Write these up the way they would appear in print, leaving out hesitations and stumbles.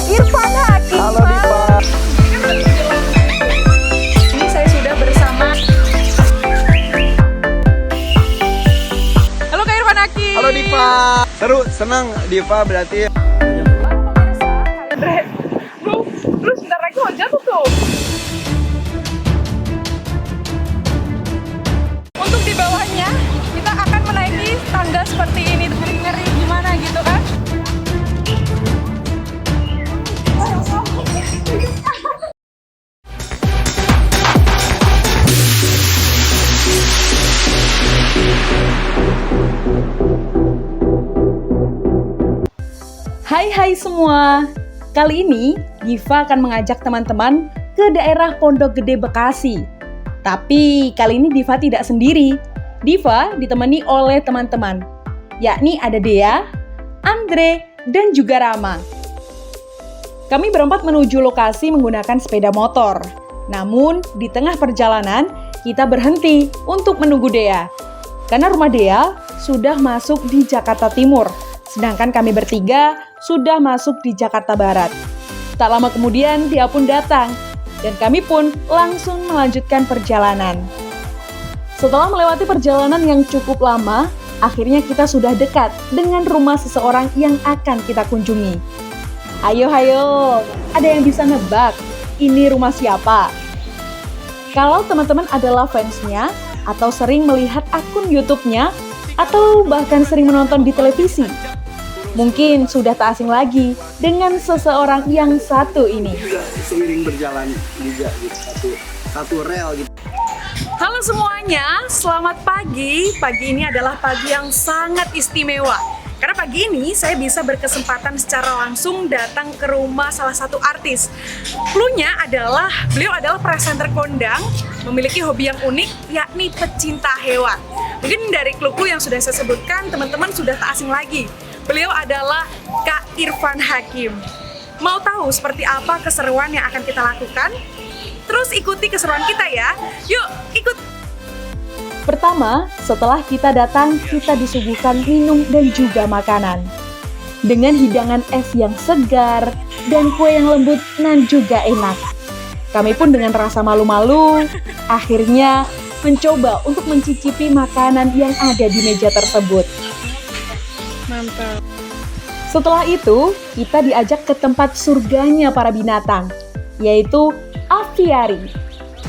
Irfan Hakim. Halo Diva. Ini saya sudah bersama. Halo Kak Irfan Hakim. Halo Diva. Seru, senang Diva berarti. Andre, lu sebentar lagi mau jatuh tuh. Untuk di bawahnya, kita akan menaiki tangga seperti ini. Ngeri-ngeri gimana gitu kan? Hai semua, kali ini Diva akan mengajak teman-teman ke daerah Pondok Gede Bekasi. Tapi kali ini Diva tidak sendiri, Diva ditemani oleh teman-teman, yakni ada Dea, Andre, dan juga Rama. Kami berempat menuju lokasi menggunakan sepeda motor. Namun di tengah perjalanan kita berhenti untuk menunggu Dea, karena rumah Dea sudah masuk di Jakarta Timur, sedangkan kami bertiga sudah masuk di Jakarta Barat. Tak lama kemudian dia pun datang, dan kami pun langsung melanjutkan perjalanan. Setelah melewati perjalanan yang cukup lama, akhirnya kita sudah dekat dengan rumah seseorang yang akan kita kunjungi. Ayo, ada yang bisa nebak ini rumah siapa? Kalau teman-teman adalah fansnya, atau sering melihat akun YouTube-nya, atau bahkan sering menonton di televisi, mungkin sudah tak asing lagi dengan seseorang yang satu ini. Seiring berjalan juga gitu, satu rel gitu. Halo semuanya, selamat pagi. Pagi ini adalah pagi yang sangat istimewa. Karena pagi ini saya bisa berkesempatan secara langsung datang ke rumah salah satu artis. Cluenya adalah, beliau adalah presenter kondang, memiliki hobi yang unik, yakni pecinta hewan. Mungkin dari clue-clue yang sudah saya sebutkan, teman-teman sudah tak asing lagi. Beliau adalah Kak Irfan Hakim. Mau tahu seperti apa keseruan yang akan kita lakukan? Terus ikuti keseruan kita ya. Yuk, ikut! Pertama, setelah kita datang, kita disuguhkan minum dan juga makanan. Dengan hidangan es yang segar dan kue yang lembut dan juga enak. Kami pun dengan rasa malu-malu, akhirnya mencoba untuk mencicipi makanan yang ada di meja tersebut. Mantap. Setelah itu, kita diajak ke tempat surganya para binatang, yaitu aviari.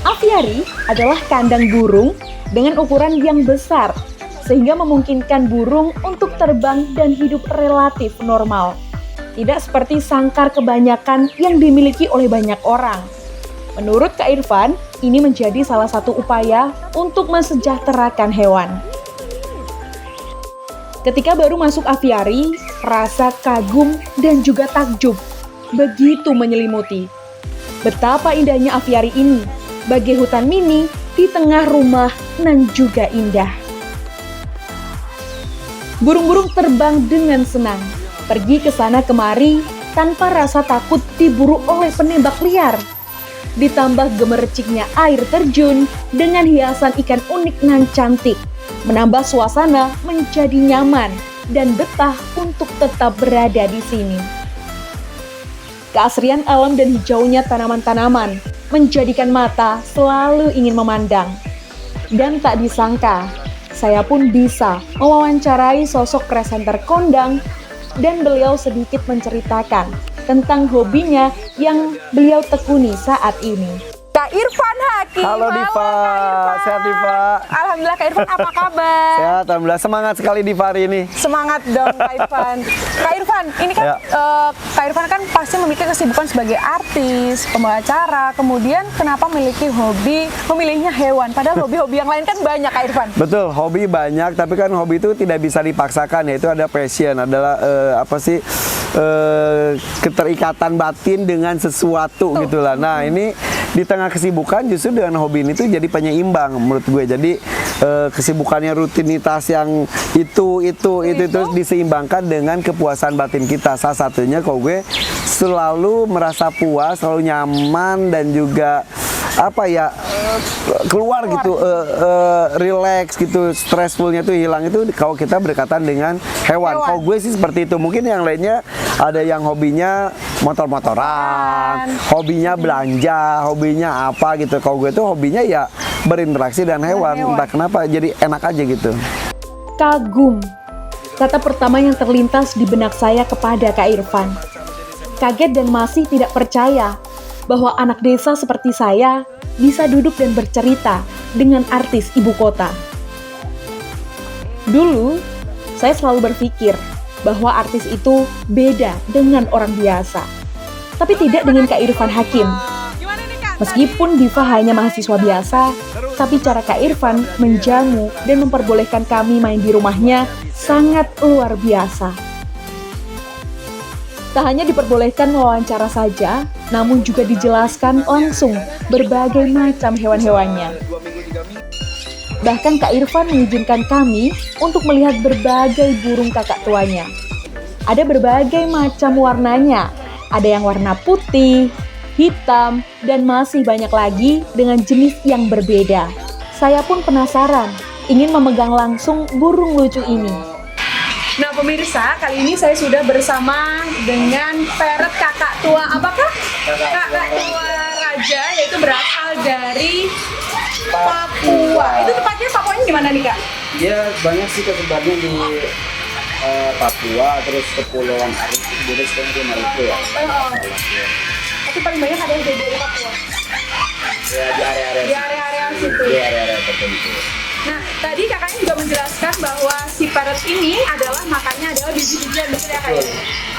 Aviari adalah kandang burung dengan ukuran yang besar, sehingga memungkinkan burung untuk terbang dan hidup relatif normal. Tidak seperti sangkar kebanyakan yang dimiliki oleh banyak orang. Menurut Kak Irfan, ini menjadi salah satu upaya untuk mensejahterakan hewan. Ketika baru masuk aviari, rasa kagum dan juga takjub begitu menyelimuti. Betapa indahnya aviari ini, bagai hutan mini di tengah rumah nan juga indah. Burung-burung terbang dengan senang, pergi ke sana kemari tanpa rasa takut diburu oleh penembak liar. Ditambah gemerciknya air terjun dengan hiasan ikan unik nan cantik, menambah suasana menjadi nyaman dan betah untuk tetap berada di sini. Keasrian alam dan hijaunya tanaman-tanaman menjadikan mata selalu ingin memandang. Dan tak disangka, saya pun bisa mewawancarai sosok presenter kondang dan beliau sedikit menceritakan tentang hobinya yang beliau tekuni saat ini. Kak Irfan Hakim. Halo Diva, Kak Irfan. sehat Diva? Alhamdulillah Kak Irfan, apa kabar? Sehat, alhamdulillah. Semangat sekali Diva hari ini. Semangat dong Kak Irfan. Kak Irfan, ini kan Ya. Kak Irfan kan pasti memiliki kesibukan sebagai artis, pembawa acara, kemudian kenapa memiliki hobi memilihnya hewan? Padahal hobi-hobi yang lain kan banyak Kak Irfan. Betul, hobi banyak, tapi kan hobi itu tidak bisa dipaksakan, yaitu ada passion, adalah keterikatan batin dengan sesuatu gitulah. Nah ini di tengah kesibukan justru dengan hobi ini tuh jadi penyeimbang menurut gue. Jadi kesibukannya rutinitas yang itu diseimbangkan dengan kepuasan batin kita. Salah satunya kalau gue selalu merasa puas, selalu nyaman dan juga keluar gitu, relax gitu, stressfulnya tuh hilang itu kalau kita berdekatan dengan hewan. Kalau gue sih seperti itu. Mungkin yang lainnya ada yang hobinya motor-motoran, hobinya belanja, hobinya apa gitu. Kalau gue tuh hobinya ya berinteraksi dengan hewan. Entah kenapa jadi enak aja gitu. Kagum. Kata pertama yang terlintas di benak saya kepada Kak Irfan. Kaget dan masih tidak percaya bahwa anak desa seperti saya bisa duduk dan bercerita dengan artis ibu kota. Dulu, saya selalu berpikir bahwa artis itu beda dengan orang biasa. Tapi tidak dengan Kak Irfan Hakim. Meskipun Diva hanya mahasiswa biasa, tapi cara Kak Irfan menjamu dan memperbolehkan kami main di rumahnya sangat luar biasa. Tak hanya diperbolehkan wawancara saja, namun juga dijelaskan langsung berbagai macam hewan-hewannya. Bahkan Kak Irfan mengizinkan kami untuk melihat berbagai burung kakak tuanya. Ada berbagai macam warnanya, ada yang warna putih, hitam, dan masih banyak lagi dengan jenis yang berbeda. Saya pun penasaran, ingin memegang langsung burung lucu ini. Nah pemirsa, kali ini saya sudah bersama dengan parrot kakak tua. Apakah? Kakak tua raja, yaitu berasal dari Papua. Itu tepatnya Papuanya di mana nih Kak? Dia banyak sih kesebarnya di Papua, terus Kepulauan Arief, beda sekarang di Maluku ya. Tapi paling banyak ada yang dari Papua. Ya di area-area situ. di area-area tertentu. Nah, tadi kakaknya juga menjelaskan bahwa si parrot ini adalah makannya adalah biji-bijian, betul ya Kak?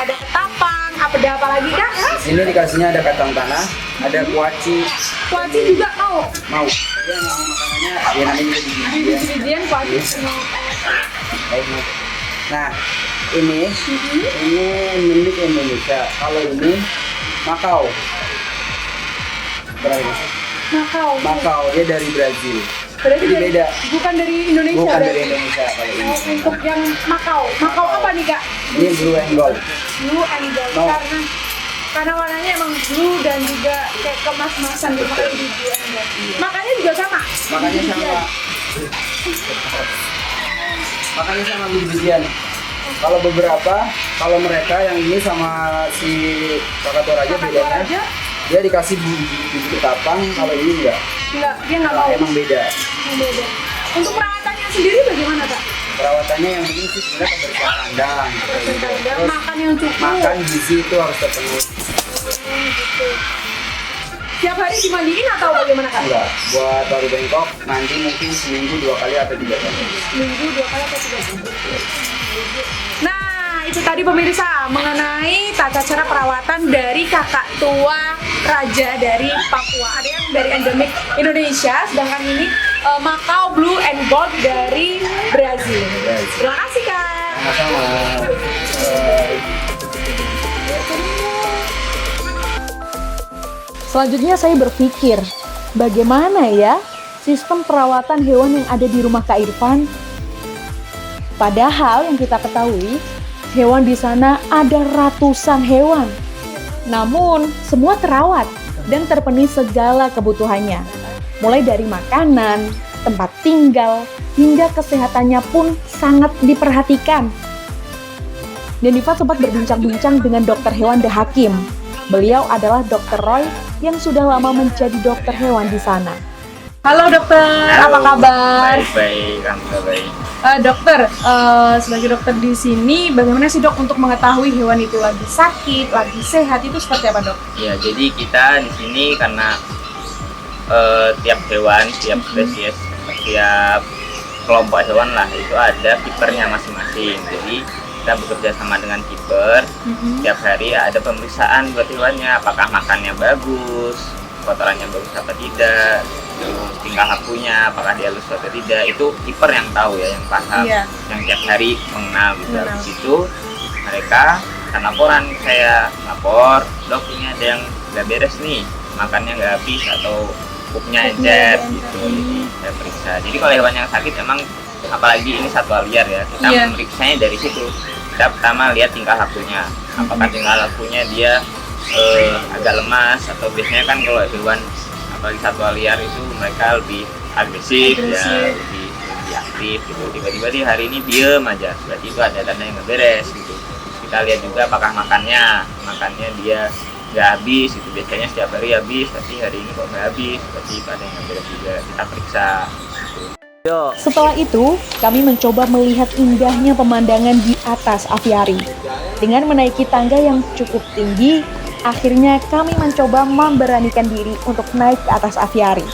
Ada ketapang, ada apa lagi Kak? Sini dikasihnya ada kacang tanah, ada kuaci. Kuaci juga mau? Mau. Dia mau makanannya, dia namanya juga biji-bijian. Biji-bijian, kuaci mau. Baik, Mas. Nah, ini milik Indonesia. Kalau ini Makau. Berapa? Makau, dia dari Brazil. Berarti Jadi beda. bukan dari Indonesia. Bukan berarti? dari Indonesia kalau ini. Untuk yang Makau apa nih Kak? Ini blue and gold. Blue and gold. No. Karena warnanya emang blue dan juga kayak kemas-masan gitu, makanya di blue and gold. Makannya juga sama. Makanya sama. Makanya sama biji-bijian. Kalau beberapa, kalau mereka yang ini sama si kakak tua raja Kakak tua bedanya, raja? dia dikasih biji ketapang, kalau ini enggak. Enggak, dia nggak mau. Emang beda. Beda. Untuk perawatannya sendiri bagaimana Kak? Perawatannya yang penting sih sebenarnya kebersihan kandang. Terus Makan yang cukup. makan gizi itu harus terpenuhi. Gitu. Tiap hari dimandiin atau bagaimana Kak? Enggak, buat baru bengkok nanti mungkin seminggu 2 kali atau 3 kali. Seminggu 2 kali atau 3 kali. Nah, itu tadi pemirsa mengenai tata cara perawatan dari kakak tua raja dari Papua. Ada yang dari endemik Indonesia, sedangkan ini Makau Blue and Gold dari Brazil. Terima kasih Kak. Sama-sama. Selanjutnya saya berpikir, bagaimana ya sistem perawatan hewan yang ada di rumah Kak Irfan? Padahal yang kita ketahui, hewan di sana ada ratusan hewan. Namun, semua terawat dan terpenuhi segala kebutuhannya. Mulai dari makanan, tempat tinggal, hingga kesehatannya pun sangat diperhatikan. Dan Diva sempat berbincang-bincang dengan dokter hewan The Hakim. Beliau adalah Dr. Roy yang sudah lama menjadi dokter hewan di sana. Halo dokter, apa kabar? Baik, alhamdulillah baik. Dokter, sebagai dokter di sini, bagaimana sih dok untuk mengetahui hewan itu lagi sakit, lagi sehat itu seperti apa dok? Ya, jadi kita di sini karena tiap hewan, tiap spesies, tiap kelompok hewan lah itu ada kipernya masing-masing. Jadi kita bekerja sama dengan kiper. Tiap hari ada pemeriksaan buat hewannya, apakah makannya bagus, kotorannya bagus apa tidak, terus tingkah lakunya apakah dia halus atau tidak, itu kiper yang tahu ya, yang paham, yang tiap hari mengenal gitu. Habis itu mereka akan laporan, saya lapor, dok ini ada yang nggak beres nih, makannya nggak habis atau pupnya encer gitu, jadi saya periksa. Jadi kalau hewan yang sakit emang apalagi ini satwa liar ya, kita memeriksanya dari situ. Kita pertama lihat tingkah lakunya, apakah tingkah lakunya dia agak lemas, atau biasanya kan kalau hewan apalagi satwa liar itu mereka lebih agresif. Ya, lebih aktif gitu. Tiba-tiba di hari ini diem aja, berarti itu ada tanda yang nggak beres gitu. kita lihat juga apakah makannya dia nggak habis, itu biasanya setiap hari habis, tapi hari ini kok nggak habis, tapi ada yang beres juga, kita periksa. Setelah itu, kami mencoba melihat indahnya pemandangan di atas aviari. Dengan menaiki tangga yang cukup tinggi, akhirnya kami mencoba memberanikan diri untuk naik ke atas aviari.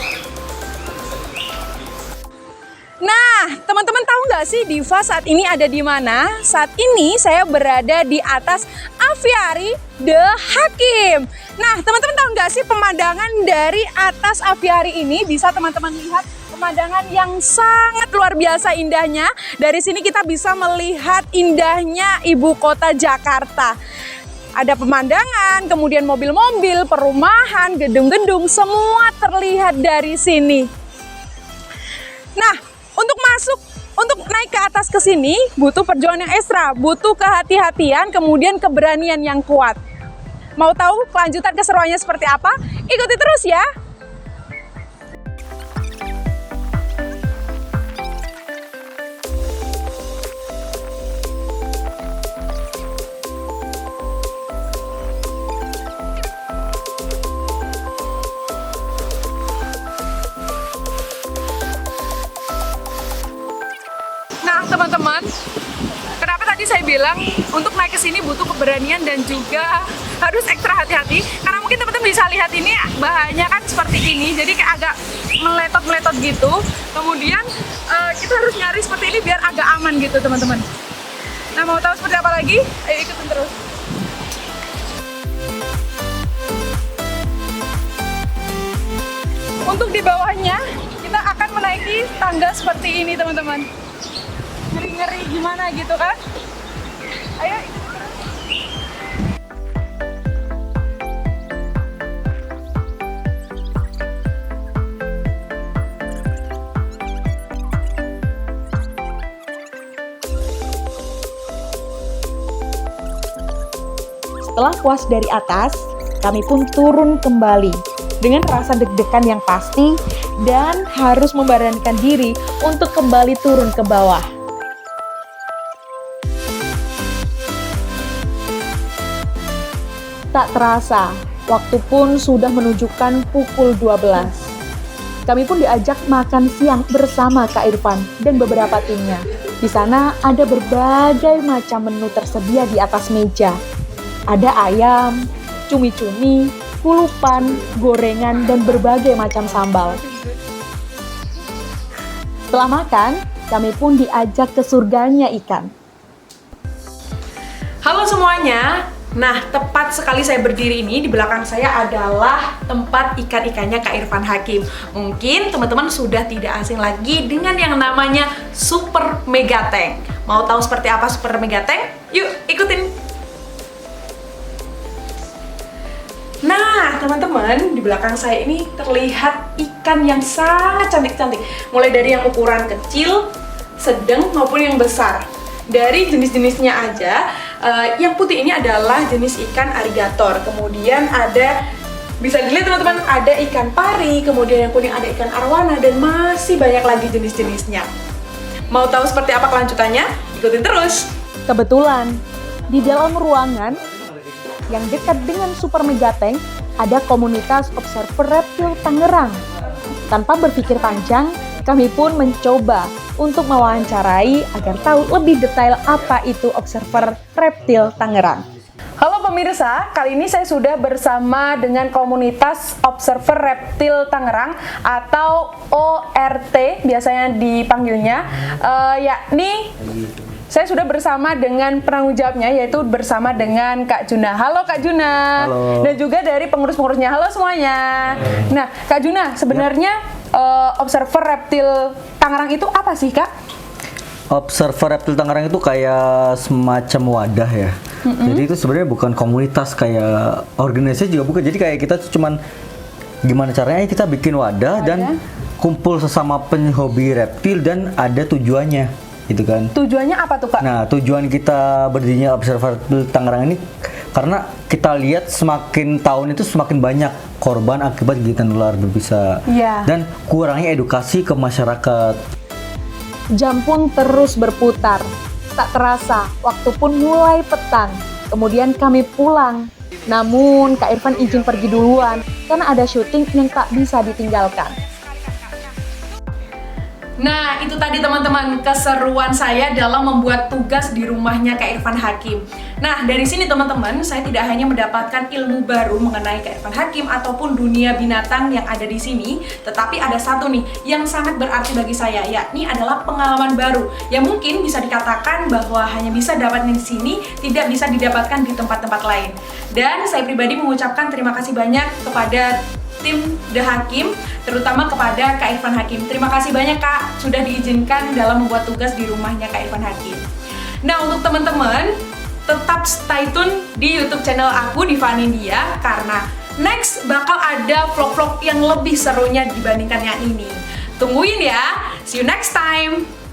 Nah, teman-teman tahu nggak sih Diva saat ini ada di mana? Saat ini saya berada di atas aviari The Hakim. Nah, teman-teman tahu nggak sih pemandangan dari atas aviari ini bisa teman-teman lihat pemandangan yang sangat luar biasa indahnya. Dari sini kita bisa melihat indahnya ibu kota Jakarta. Ada pemandangan, kemudian mobil-mobil, perumahan, gedung-gedung, semua terlihat dari sini. Nah, untuk naik ke atas ke sini butuh perjuangan yang ekstra, butuh kehati-hatian, kemudian keberanian yang kuat. Mau tahu kelanjutan keseruannya seperti apa? Ikuti terus ya. Nah, teman-teman, kenapa tadi saya bilang untuk naik ke sini butuh keberanian dan juga harus ekstra hati-hati? Karena mungkin teman-teman bisa lihat ini bahannya kan seperti ini, jadi kayak agak meletot-meletot gitu. Kemudian kita harus nyari seperti ini biar agak aman gitu, teman-teman. Nah, mau tahu seperti apa lagi? Ayo ikutin terus. Untuk di bawahnya, kita akan menaiki tangga seperti ini, teman-teman. Ngeri-ngeri gimana gitu kan? Ayo. Setelah puas dari atas, kami pun turun kembali dengan rasa deg-degan yang pasti dan harus memberanikan diri untuk kembali turun ke bawah. Tak terasa, waktu pun sudah menunjukkan pukul 12. Kami pun diajak makan siang bersama Kak Irfan dan beberapa timnya. Di sana ada berbagai macam menu tersedia di atas meja. Ada ayam, cumi-cumi, kulupan, gorengan, dan berbagai macam sambal. Setelah makan, kami pun diajak ke surganya ikan. Halo semuanya. Nah, tepat sekali saya berdiri ini, di belakang saya adalah tempat ikan-ikannya Kak Irfan Hakim. Mungkin teman-teman sudah tidak asing lagi dengan yang namanya Super Mega Tank. Mau tahu seperti apa Super Mega Tank? Yuk, ikutin. Nah, teman-teman, di belakang saya ini terlihat ikan yang sangat cantik-cantik. Mulai dari yang ukuran kecil, sedang, maupun yang besar. Dari jenis-jenisnya aja, yang putih ini adalah jenis ikan arigator. Kemudian ada, bisa dilihat teman-teman, ada ikan pari, kemudian yang kuning ada ikan arwana, dan masih banyak lagi jenis-jenisnya. Mau tahu seperti apa kelanjutannya? Ikutin terus! Kebetulan, di dalam ruangan yang dekat dengan Super Mega Tank ada komunitas observer reptil Tangerang. Tanpa berpikir panjang, kami pun mencoba untuk mewawancarai agar tahu lebih detail apa itu observer reptil Tangerang. Halo pemirsa, kali ini saya sudah bersama dengan komunitas Observer Reptil Tangerang atau ORT biasanya dipanggilnya, yakni saya sudah bersama dengan penanggung jawabnya, yaitu bersama dengan Kak Juna. Halo Kak Juna. Halo. Dan juga dari pengurus-pengurusnya. Halo semuanya. Nah, Kak Juna, sebenarnya Observer Reptil Tangerang itu apa sih, Kak? Observer Reptil Tangerang itu kayak semacam wadah ya. Jadi itu sebenarnya bukan komunitas kayak organisasi juga bukan. Jadi kayak kita tuh cuman gimana caranya kita bikin wadah dan kumpul sesama penghobi reptil dan ada tujuannya. Gitu kan. Tujuannya apa tuh, Kak? Nah, tujuan kita berdirinya Observer Tangerang ini karena kita lihat semakin tahun itu semakin banyak korban akibat gigitan ular berbisa. Iya. Dan kurangnya edukasi ke masyarakat. Jam pun terus berputar. Tak terasa, waktu pun mulai petang. Kemudian kami pulang. Namun Kak Irfan izin pergi duluan karena ada syuting yang tak bisa ditinggalkan. Nah, itu tadi teman-teman keseruan saya dalam membuat tugas di rumahnya Kak Irfan Hakim. Nah, dari sini teman-teman, saya tidak hanya mendapatkan ilmu baru mengenai Kak Irfan Hakim ataupun dunia binatang yang ada di sini, tetapi ada satu nih yang sangat berarti bagi saya, yakni adalah pengalaman baru yang mungkin bisa dikatakan bahwa hanya bisa dapatnya di sini, tidak bisa didapatkan di tempat-tempat lain. Dan saya pribadi mengucapkan terima kasih banyak kepada tim The Hakim, terutama kepada Kak Irfan Hakim. Terima kasih banyak Kak, sudah diizinkan dalam membuat tugas di rumahnya Kak Irfan Hakim. Nah, untuk teman-teman, tetap stay tune di YouTube channel aku, Diva Anindya, karena next bakal ada vlog-vlog yang lebih serunya dibandingkan yang ini. Tungguin ya, see you next time!